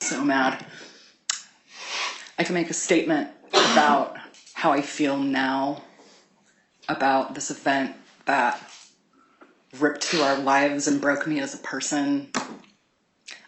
So mad. I can make a statement about how I feel now about this event that ripped through our lives and broke me as a person.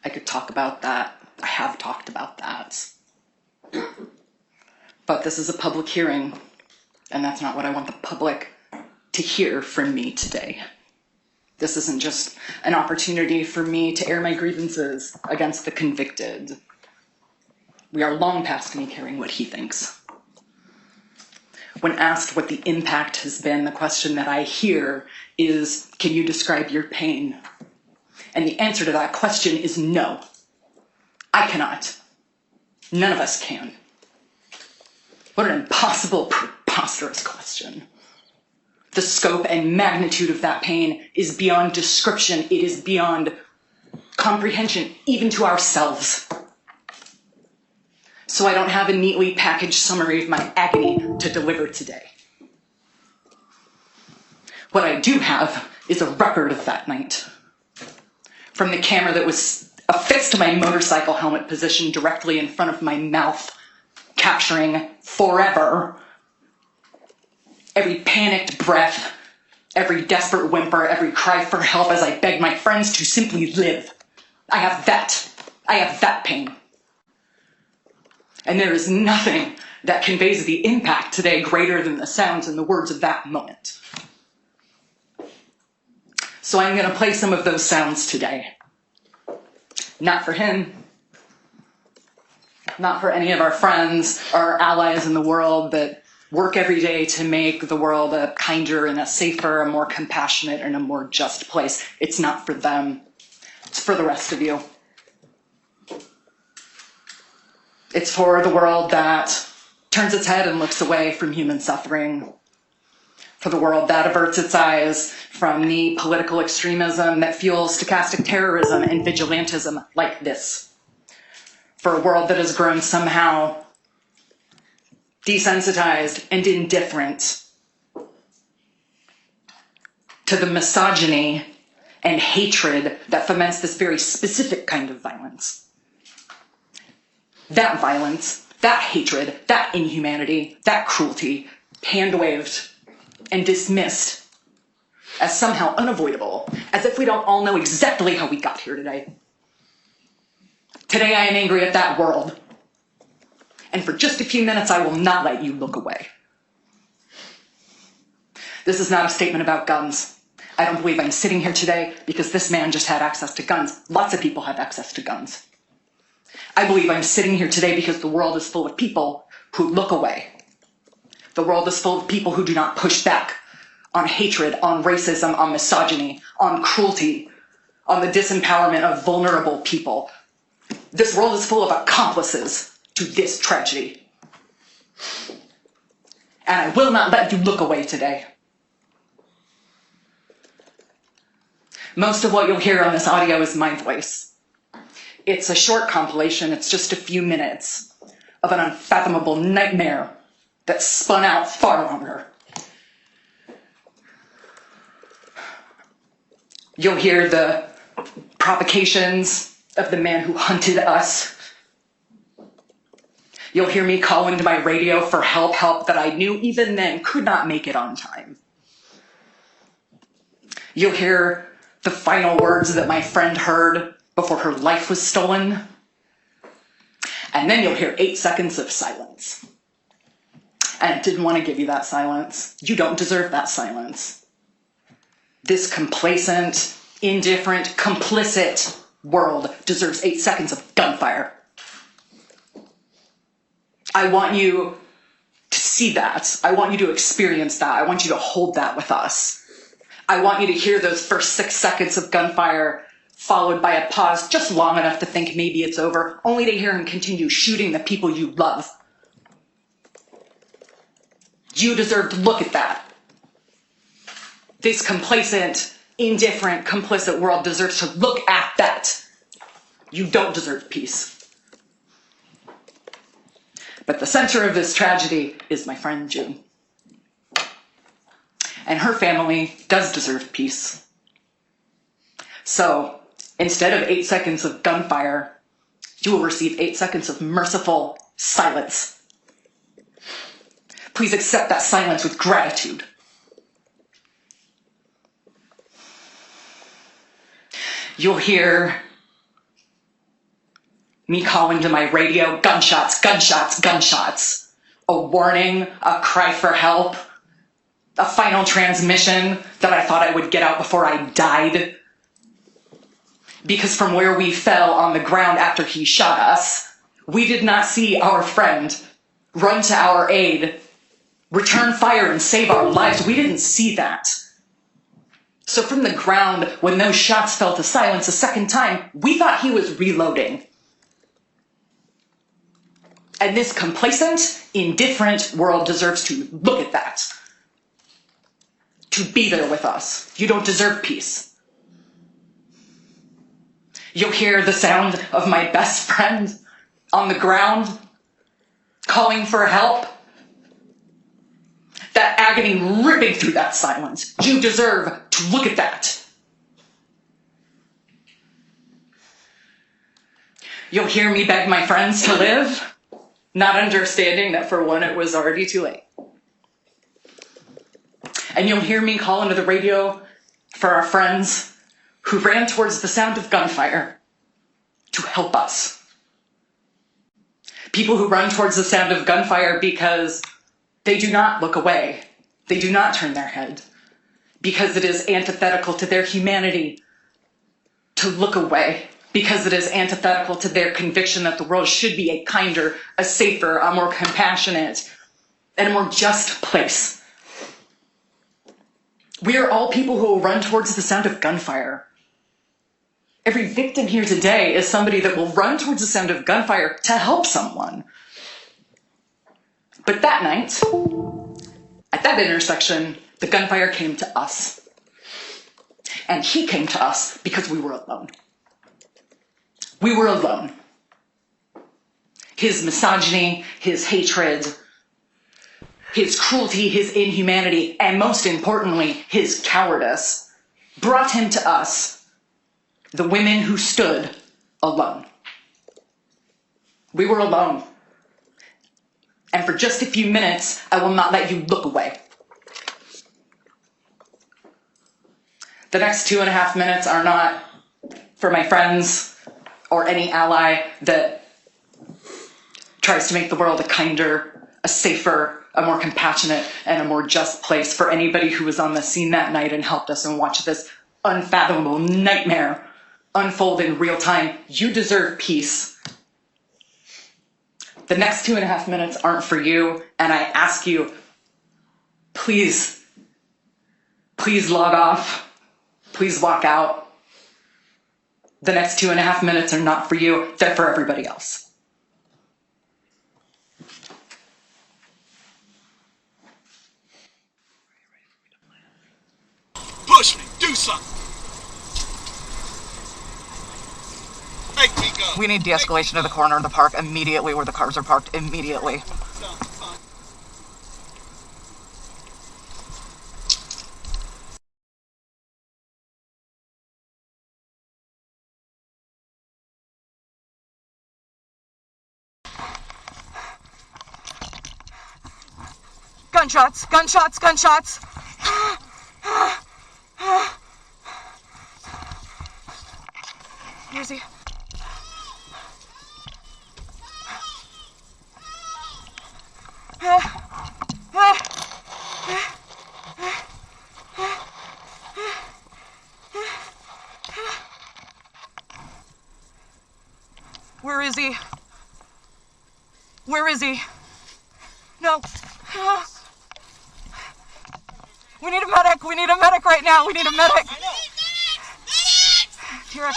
I could talk about that. I have talked about that. But this is a public hearing, and that's not what I want the public to hear from me today. This isn't just an opportunity for me to air my grievances against the convicted. We are long past me caring what he thinks. When asked what the impact has been, the question that I hear is, can you describe your pain? And the answer to that question is no. I cannot. None of us can. What an impossible, preposterous question. The scope and magnitude of that pain is beyond description. It is beyond comprehension, even to ourselves. So I don't have a neatly packaged summary of my agony to deliver today. What I do have is a record of that night. From the camera that was affixed to my motorcycle helmet positioned directly in front of my mouth, capturing forever every panicked breath, every desperate whimper, every cry for help as I begged my friends to simply live. I have that. I have that pain. And there is nothing that conveys the impact today greater than the sounds and the words of that moment. So I'm going to play some of those sounds today. Not for him. Not for any of our friends or allies in the world that work every day to make the world a kinder and a safer, a more compassionate and a more just place. It's not for them. It's for the rest of you. It's for the world that turns its head and looks away from human suffering. For the world that averts its eyes from the political extremism that fuels stochastic terrorism and vigilantism like this. For a world that has grown somehow desensitized and indifferent to the misogyny and hatred that foments this very specific kind of violence. That violence, that hatred, that inhumanity, that cruelty, hand-waved and dismissed as somehow unavoidable, as if we don't all know exactly how we got here today. Today I am angry at that world. And for just a few minutes, I will not let you look away. This is not a statement about guns. I don't believe I'm sitting here today because this man just had access to guns. Lots of people have access to guns. I believe I'm sitting here today because the world is full of people who look away. The world is full of people who do not push back on hatred, on racism, on misogyny, on cruelty, on the disempowerment of vulnerable people. This world is full of accomplices to this tragedy. And I will not let you look away today. Most of what you'll hear on this audio is my voice. It's a short compilation, it's just a few minutes of an unfathomable nightmare that spun out far longer. You'll hear the provocations of the man who hunted us. You'll hear me call into my radio for help that I knew even then could not make it on time. You'll hear the final words that my friend heard before her life was stolen. And then you'll hear 8 seconds of silence. And I didn't want to give you that silence. You don't deserve that silence. This complacent, indifferent, complicit world deserves 8 seconds of gunfire. I want you to see that. I want you to experience that. I want you to hold that with us. I want you to hear those first 6 seconds of gunfire followed by a pause just long enough to think maybe it's over, only to hear him continue shooting the people you love. You deserve to look at that. This complacent, indifferent, complicit world deserves to look at that. You don't deserve peace. But the center of this tragedy is my friend June. And her family does deserve peace. So instead of 8 seconds of gunfire, You will receive 8 seconds of merciful silence. Please accept that silence with gratitude. You'll hear me calling to my radio, gunshots, gunshots, gunshots. A warning, a cry for help, a final transmission that I thought I would get out before I died. Because from where we fell on the ground after he shot us, we did not see our friend run to our aid, return fire and save our lives. We didn't see that. So from the ground, when those shots fell to silence a second time, we thought he was reloading. And this complacent, indifferent world deserves to look at that. To be there with us. You don't deserve peace. You'll hear the sound of my best friend on the ground calling for help. That agony ripping through that silence. You deserve to look at that. You'll hear me beg my friends to live, not understanding that for one, it was already too late. And you'll hear me call into the radio for our friends who ran towards the sound of gunfire to help us. People who run towards the sound of gunfire because they do not look away. They do not turn their head because it is antithetical to their humanity to look away, because it is antithetical to their conviction that the world should be a kinder, a safer, a more compassionate, and a more just place. We are all people who will run towards the sound of gunfire. Every victim here today is somebody that will run towards the sound of gunfire to help someone. But that night, at that intersection, the gunfire came to us. And he came to us because we were alone. We were alone. His misogyny, his hatred, his cruelty, his inhumanity, and most importantly, his cowardice brought him to us, the women who stood alone. We were alone. And for just a few minutes, I will not let you look away. The next 2.5 minutes are not for my friends or any ally that tries to make the world a kinder, a safer, a more compassionate, and a more just place for anybody who was on the scene that night and helped us and watched this unfathomable nightmare unfold in real time. You deserve peace. The next 2.5 minutes aren't for you, and I ask you, please log off. Please walk out. The next 2.5 minutes are not for you, they're for everybody else. Push me, do something. Make me go. We need de-escalation to the corner of the park immediately where the cars are parked immediately. Gunshots, gunshots, gunshots. Where is he? Where is he? Where is he? No. We need a medic. We need a medic right now. We need a medic. T-Rex.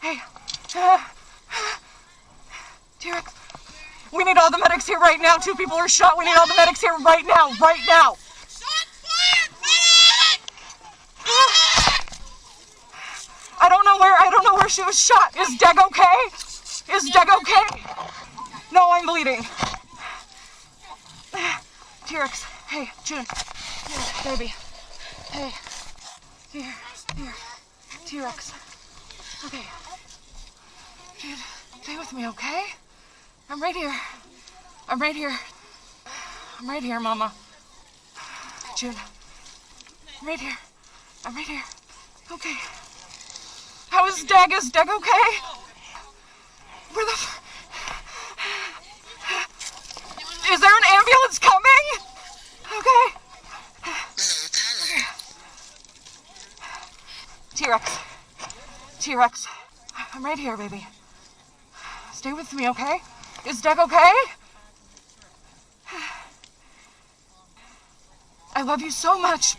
Hey. T-Rex. We need all the medics here right now. 2 people are shot. We need all the medics here right now. Right now. I don't know where she was shot. Is Deg okay? Is Deg okay? No, I'm bleeding. T-Rex. Hey, June. Here, baby. Hey. Here. T-Rex. Okay. Dude. Stay with me, okay? I'm right here. I'm right here. I'm right here, Mama. June. I'm right here. I'm right here. Okay. How is Deg? Is Deg okay? Where the Is there an ambulance coming? Okay. T-Rex. T-Rex. I'm right here, baby. Stay with me, okay? Is Deg okay? I love you so much.